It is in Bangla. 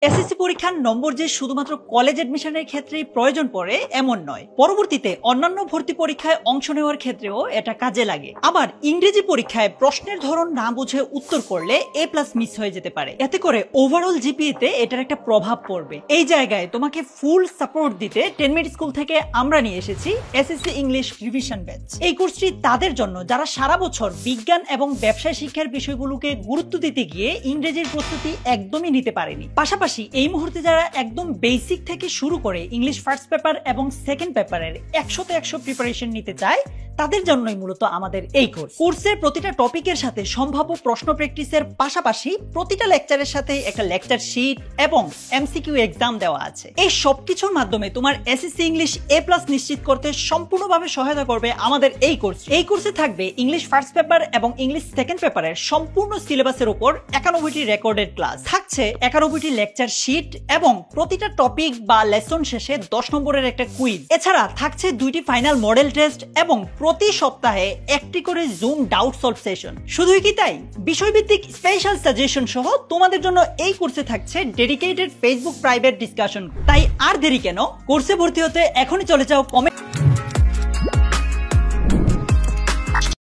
এসএসসি পরীক্ষার নম্বর যে শুধুমাত্র কলেজ অ্যাডমিশনের ক্ষেত্রেই প্রয়োজন পড়ে এমন নয়, পরবর্তীতে অন্যান্য ভর্তি পরীক্ষায় অংশ নেওয়ার ক্ষেত্রেও এটা কাজে লাগে। আবার ইংরেজি পরীক্ষায় প্রশ্নের ধরন না বুঝে উত্তর করলে এ প্লাস মিস হয়ে যেতে পারে, এতে করে ওভারঅল জিপিএ তে এটার একটা প্রভাব পড়বে। এই জায়গায় তোমাকে ফুল সাপোর্ট দিতে 10 মিনিট স্কুল থেকে আমরা নিয়ে এসেছি এসএসসি ইংলিশ রিভিশন ব্যাচ। এই কোর্সটি তাদের জন্য যারা সারা বছর বিজ্ঞান এবং ব্যবসায় শিক্ষার বিষয়গুলোকে গুরুত্ব দিতে গিয়ে ইংরেজির প্রস্তুতি একদমই নিতে পারেনি। পাশাপাশি এই মুহূর্তে যারা একদম বেসিক থেকে শুরু করে ইংলিশ ফার্স্ট পেপার এবং সেকেন্ড পেপারের 100তে 100 প্রিপারেশন নিতে চায় তাদের জন্যই মূলত আমাদের এই কোর্স। কোর্সের প্রতিটা টপিকের সাথে সম্ভাব্য প্রশ্ন প্র্যাকটিসের পাশাপাশি প্রতিটা লেকচারের সাথে একটা লেকচার শিট এবং এমসিকিউ এক্সাম দেওয়া আছে। এই সবকিছুর মাধ্যমে তোমার এসএসসি ইংলিশ এ প্লাস নিশ্চিত করতে সম্পূর্ণভাবে সহায়তা করবে আমাদের এই কোর্স। এই কোর্সে থাকবে ইংলিশ ফার্স্ট পেপার এবং ইংলিশ সেকেন্ড পেপারের সম্পূর্ণ সিলেবাসের উপর 91টি রেকর্ডেড ক্লাস থাকছে, 91টি লেকচার শিট এবং প্রতিটা টপিক বা লেসন শেষে 10 নম্বরের একটা কুইজ। এছাড়া থাকছে 2টি ফাইনাল মডেল টেস্ট এবং প্রতি সপ্তাহে একটি করে জুম ডাউট সলভ সেশন। শুধুই কি তাই, বিষয়ভিত্তিক স্পেশাল সাজেশন সহ তোমাদের জন্য এই কোর্সে থাকছে ডেডিকেটেড ফেসবুক প্রাইভেট ডিসকাশন। তাই আর দেরি কেন, কোর্সে ভর্তি হতে এখনই চলে যাও কমেন্ট